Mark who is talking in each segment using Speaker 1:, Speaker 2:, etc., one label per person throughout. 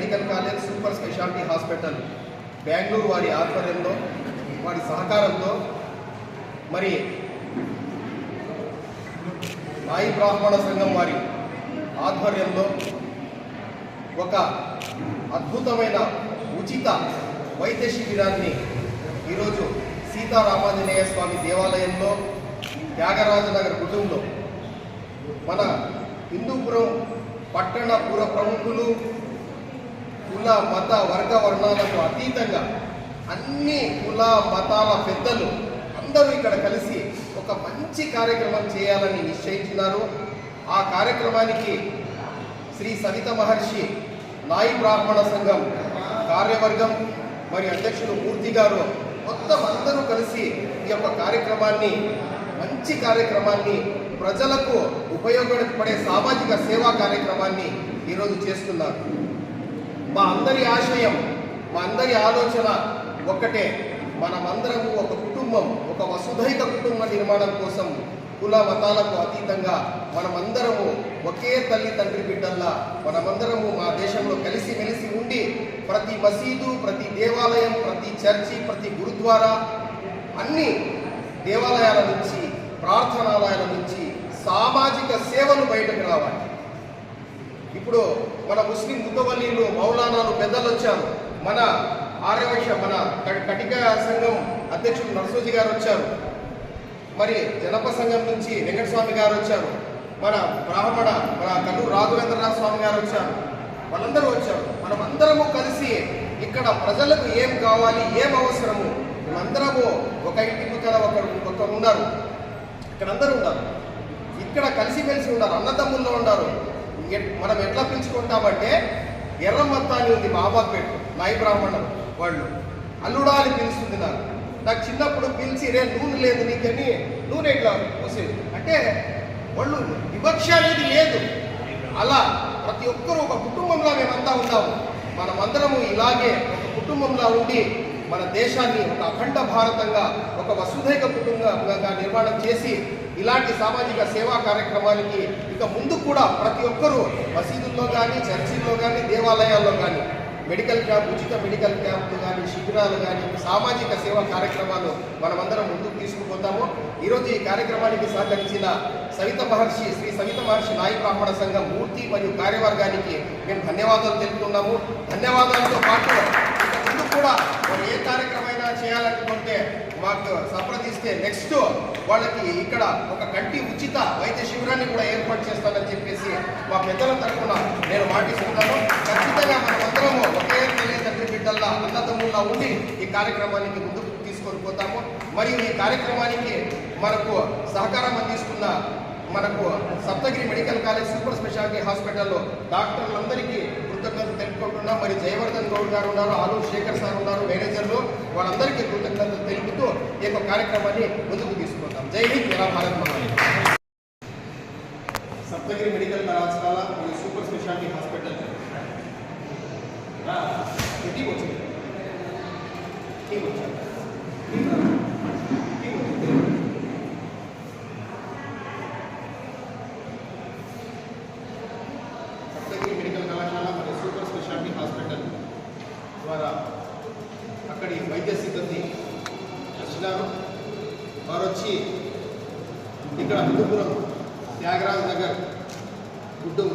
Speaker 1: Medical college super speciality hospital Bengaluru వారి ఆధ్వర్యంలో, వారి సహకారంతో, మరి నాయి బ్రాహ్మణ సంఘం వారి ఆధ్వర్యంలో ఒక అద్భుతమైన ఉచిత వైద్య శిబిరాన్ని ఈరోజు సీతారామాంజనేయ స్వామి దేవాలయంలో త్యాగరాజనగర్ గుడ్డంలో మన హిందూపురం పట్టణ పుర ప్రముఖులు, కుల మత వర్గ వర్ణాలకు అతీతంగా అన్ని కుల మతాల పెద్దలు అందరూ ఇక్కడ కలిసి ఒక మంచి కార్యక్రమం చేయాలని నిశ్చయించినారు. ఆ కార్యక్రమానికి శ్రీ సవిత మహర్షి నాయి బ్రాహ్మణ సంఘం కార్యవర్గం మరియు అధ్యక్షులు మూర్తి గారు మొత్తం అందరూ కలిసి ఈ యొక్క కార్యక్రమాన్ని, మంచి కార్యక్రమాన్ని, ప్రజలకు ఉపయోగపడే సామాజిక సేవా కార్యక్రమాన్ని ఈరోజు చేస్తున్నారు. మా అందరి ఆశయం, మా అందరి ఆలోచన ఒక్కటే. మనమందరము ఒక కుటుంబం, ఒక వసుధైక కుటుంబ నిర్మాణం కోసం కుల మతాలకు అతీతంగా మనమందరము ఒకే తల్లి తండ్రి బిడ్డల్లా మనమందరము మా దేశంలో కలిసిమెలిసి ఉండి ప్రతి మసీదు, ప్రతి దేవాలయం, ప్రతి చర్చి, ప్రతి గురుద్వారా, అన్ని దేవాలయాల నుంచి, ప్రార్థనాలయాల నుంచి సామాజిక సేవలు బయటకు రావాలి. ఇప్పుడు మన ముస్లిం ముద్దవల్లీలు, మౌలానాలు పెద్దలు వచ్చారు. మన ఆర్యవైశ్య, మన కటిక సంఘం అధ్యక్షుడు నరసోజీ గారు వచ్చారు. మరి జనప సంఘం నుంచి వెంకటస్వామి గారు వచ్చారు. మన బ్రాహ్మణ, మన కల్లూరు రాఘవేంద్రనాథ స్వామి గారు వచ్చారు. వాళ్ళందరూ వచ్చారు. మనమందరము కలిసి ఇక్కడ ప్రజలకు ఏం కావాలి, ఏం అవసరము, మేమందరము ఒక ఇంటి పక్కన ఒకరు ఉన్నారు, ఇక్కడ అందరూ ఉన్నారు, ఇక్కడ కలిసిమెలిసి ఉన్నారు, అన్నదమ్ముల్లో ఉన్నారు. మనం ఎట్లా పిలుచుకుంటామంటే ఎర్రమత్త అని ఉంది మా అబ్బాపేట నాయి బ్రాహ్మణులు, వాళ్ళు అల్లుడా అని పిలుస్తుంది. నాకు చిన్నప్పుడు పిలిచి రే నూనె లేదు నీకని నూనె ఇట్లా వస్తుంది అంటే వాళ్ళు వివక్ష అనేది లేదు. అలా ప్రతి ఒక్కరూ ఒక కుటుంబంలో మేమంతా ఉన్నాము. మనమందరము ఇలాగే ఒక కుటుంబంలో ఉండి మన దేశాన్ని ఒక అఖండ భారతంగా, ఒక వసుధైక కుటుంబంగా నిర్మాణం చేసి ఇలాంటి సామాజిక సేవా కార్యక్రమానికి ఇక ముందు కూడా ప్రతి ఒక్కరూ మసీదుల్లో కానీ, చర్చిల్లో కానీ, దేవాలయాల్లో కానీ మెడికల్ క్యాంప్, ఉచిత మెడికల్ క్యాంపులు కానీ, శిబిరాలు కానీ, సామాజిక సేవా కార్యక్రమాలు మనమందరం ముందుకు తీసుకుపోతాము. ఈరోజు ఈ కార్యక్రమానికి సహకరించిన సవిత మహర్షి, శ్రీ సవిత మహర్షి నాయి బ్రాహ్మణ సంఘం మూర్తి మరియు కార్యవర్గానికి మేము ధన్యవాదాలు తెలుపుతున్నాము. ధన్యవాదాలతో పాటు ముందు కూడా మరి ఏ కార్యక్రమైనా చేయాలనుకుంటే మాకు సంప్రదిస్తే నెక్స్ట్ వాళ్ళకి ఇక్కడ ఒక కంటి ఉచిత వైద్య శిబిరాన్ని కూడా ఏర్పాటు చేస్తానని చెప్పేసి మా పెద్దల తరఫున నేను మాటిస్తున్నాను. ఖచ్చితంగా మనమందరము ఒకే తల్లి తండ్రి బిడ్డల్లా, అన్నదమ్ముల్లా ఉండి ఈ కార్యక్రమానికి ముందుకు తీసుకొని పోతాము. మరియు ఈ కార్యక్రమానికి మనకు సహకారం అందిస్తున్న మనకు Saptagiri medical college super speciality హాస్పిటల్లో డాక్టర్లందరికీ కృతజ్ఞతలు తెలుపుకుంటున్నాం. మరి జయవర్ధన్ గౌడ్ గారు ఉన్నారు, ఆలూరు శేఖర్ సార్ ఉన్నారు, మేనేజర్లు, వాళ్ళందరికీ కృతజ్ఞతలు తెలుపుతూ ఈ యొక్క కార్యక్రమాన్ని ముందుకు తీసుకుంటాం. జై హింద్, జై భారత్ మహారాజ్. సప్తగిరి మెడికల్ కళాశాల మరియు సూపర్ స్పెషాలిటీ హాస్పిటల్ వచ్చింది. సప్తగిరి మెడికల్ కళాశాల మరియు సూపర్ స్పెషాలిటీ హాస్పిటల్ ద్వారా అక్కడి వైద్య సిబ్బంది వచ్చినారు. వారు వచ్చి ఇక్కడ హిందూపురం త్యాగరాజ నగర్ గుడ్డం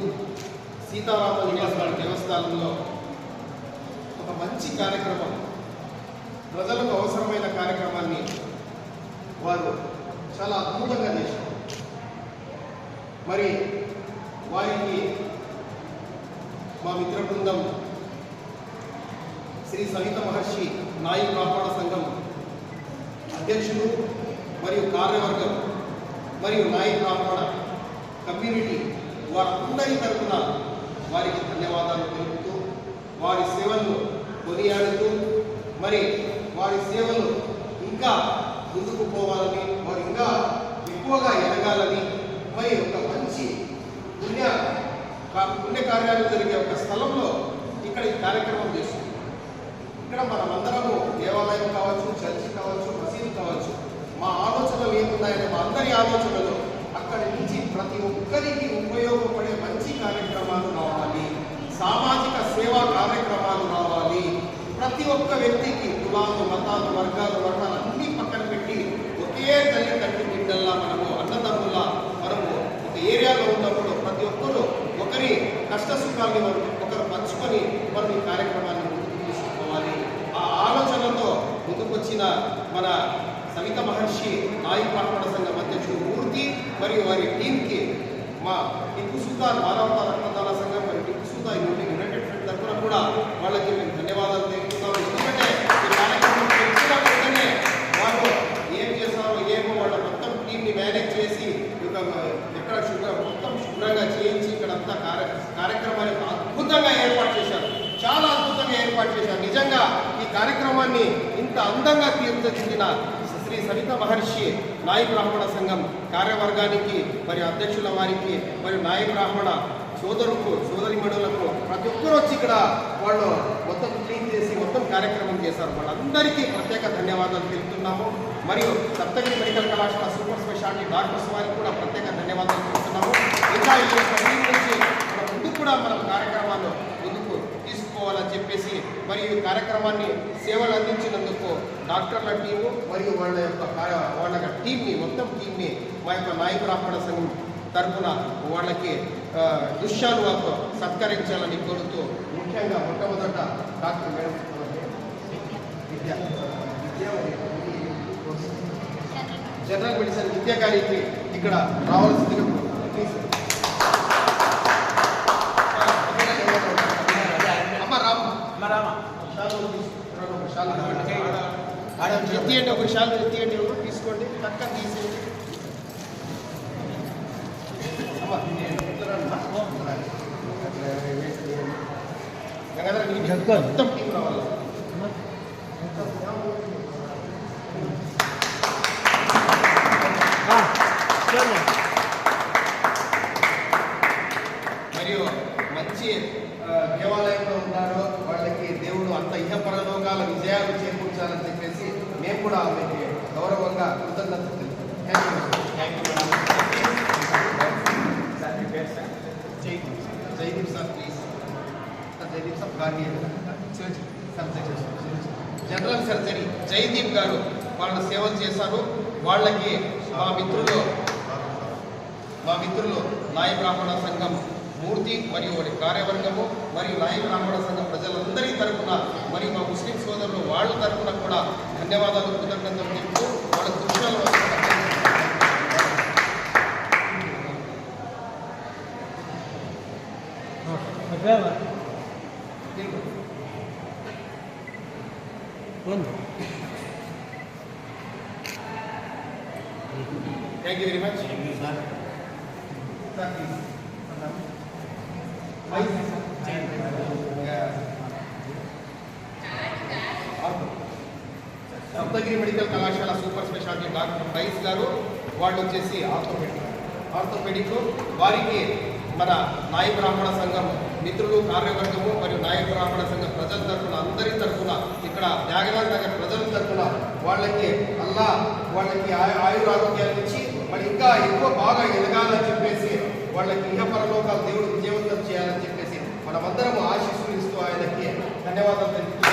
Speaker 1: సీతారామాంజనేయ స్వామి దేవస్థానంలో ఒక మంచి కార్యక్రమం, ప్రజలకు అవసరమైన కార్యక్రమాన్ని వారు చాలా అద్భుతంగా చేశారు. మరి వారికి మా మిత్ర బృందం శ్రీ సవిత మహర్షి నాయి బ్రాహ్మణ సంఘం అధ్యక్షులు మరియు కార్యవర్గం మరియు నాయి బ్రాహ్మణ కమ్యూనిటీ వారందరి తరఫున వారికి ధన్యవాదాలు తెలుపుతూ, వారి సేవలను కొనియాడుతూ, మరి వారి సేవలు ఇంకా ముందుకు పోవాలని, వారు ఇంకా ఎక్కువగా ఎదగాలని, మరి ఒక మంచి పుణ్య కార్యాలు జరిగే ఒక స్థలంలో ఇక్కడ ఈ కార్యక్రమం చేస్తుంది. ఇక్కడ మనమందరము దేవాలయం కావచ్చు, చర్చి కావచ్చు, మసీదు కావచ్చు, మా ఆలోచనలు ఏమున్నాయని మా అందరి ఆలోచనలు అక్కడి నుంచి ప్రతి ఒక్కరికి ఉపయోగపడే మంచి కార్యక్రమాలు కావాలి. సామాజిక సేవా కార్యక్రమాలు ప్రతి ఒక్క వ్యక్తికి కులాలు, మతాలు, వర్గాలు అన్నీ పక్కన పెట్టి ఒకే తల్లి తండ్రి బిడ్డల్లా మనము అన్నదమ్ముల్లా మనము ఒక ఏరియాలో ఉన్నప్పుడు ప్రతి ఒక్కరు ఒకరి కష్ట సుఖాన్ని ఒకరు పంచుకొని మనం ఈ కార్యక్రమాన్ని ముందుకు తీసుకోవాలి. ఆ ఆలోచనతో ముందుకొచ్చిన మన సవిత మహర్షి నాయి బ్రాహ్మణ సంఘం అధ్యక్షుడు మూర్తి మరియు వారి టీంకి మా టిప్పు సుల్తాన్ మానవతా రక్తదాన సంఘం మరియు టిప్పు సుల్తాన్ యునైటెడ్ ఫ్రంట్ తరఫున కూడా వాళ్ళకి మేము ధన్యవాదాలు తెలుపుతున్నాం. ఎందుకంటే ఈ కార్యక్రమం తెలిసిన వెంటనే వాళ్ళు ఏం చేస్తారో ఏమో వాళ్ళ మొత్తం టీంని మేనేజ్ చేసి ఎక్కడ మొత్తం శుభ్రంగా చేయించి ఇక్కడంతా కార్యక్రమాన్ని అద్భుతంగా ఏర్పాటు చేశారు. చాలా అద్భుతంగా ఏర్పాటు చేశారు. నిజంగా ఈ కార్యక్రమాన్ని ఇంత అందంగా తీర్చిదిద్దిన శ్రీ సవిత మహర్షి నాయి బ్రాహ్మణ సంఘం కార్యవర్గానికి మరియు అధ్యక్షుల వారికి మరియు నాయి బ్రాహ్మణ సోదరిమణులకు ప్రతి ఒక్కరు వచ్చి ఇక్కడ వాళ్ళు మొత్తం క్లీన్ చేసి మొత్తం కార్యక్రమం చేశారు. వాళ్ళందరికీ ప్రత్యేక ధన్యవాదాలు తెలుపుతున్నాము. మరియు సప్తగిరి మెడికల్ కళాశాల సూపర్ స్పెషాలిటీ డాక్టర్స్ వారికి కూడా ప్రత్యేక ధన్యవాదాలు తెలుపుతున్నాము. ఇంకా ఈ నుంచి ముందుకు కూడా మనం కార్యక్రమాలు ముందుకు తీసుకోవాలని చెప్పేసి మరియు ఈ కార్యక్రమాన్ని సేవలు అందించినందుకు డాక్టర్ల టీము మరియు వాళ్ళ టీంని మొత్తం టీంని మా యొక్క నాయి బ్రాహ్మణ సంఘం తరఫున వాళ్ళకి దుశ్శాలువాతో సత్కరించాలని కోరుతూ ముఖ్యంగా మొట్టమొదట డాక్టర్ మేడం జనరల్ మెడిసిన్ విద్యా గారికి ఇక్కడ రావాల్సిందిగా ప్లీజ్. ఎత్తియండి, ఒక షాల్ ఎత్తియండి, తీసుకోండి, చక్కగా తీసేయండి. మొత్తం టీం రావాలి. మరియు మంచి దేవాలయంలో ఉన్నారో వాళ్ళకి దేవుడు అంత ఇహపరలోకాల విజయాలు చేకూర్చాలని చెప్పేసి మేము కూడా ఆమెకి గౌరవంగా కృతజ్ఞతలు తెలుపుతాం. Jaideep sir please. Jaideep sir గార్నియర్ జనరల్ సర్జరీ జైదీప్ గారు వాళ్ళ సేవలు చేశారు. వాళ్ళకి మా మిత్రులు నాయి బ్రాహ్మణ సంఘం మూర్తి మరియు వారి కార్యవర్గము మరియు నాయి బ్రాహ్మణ సంఘం ప్రజలందరి తరఫున మరియు మా ముస్లిం సోదరులు వాళ్ళ తరఫున కూడా ధన్యవాదాలు, కృతజ్ఞతలు చెప్తూ వాళ్ళ దృశ్యాలు thank you very much. Saptagiri medical కళాశాల సూపర్ స్పెషాలిటీ డాక్టర్ ఫైజ్ గారు వాళ్ళు వచ్చేసి ఆర్థోపెడిక్ వారికి మన నాయి బ్రాహ్మణ సంఘం మిత్రులు కార్యవర్గము మరియు నాయి బ్రాహ్మణ సంఘం ప్రజల తరఫున అందరి తరఫున ఇక్కడ త్యాగరాజ్ నగర్ ప్రజల తరఫున వాళ్ళకి వాళ్ళకి ఆయురారోగ్యాలు ఇచ్చి మరి ఇంకా ఎక్కువ బాగా ఎదగాలని చెప్పేసి వాళ్ళకి ఇహపరలోకాలు దేవుడు విజయవంతం చేయాలని చెప్పేసి మనమందరం ఆశీస్సులు ఇస్తూ ఆయనకి ధన్యవాదాలు తెలుపుతున్నాం.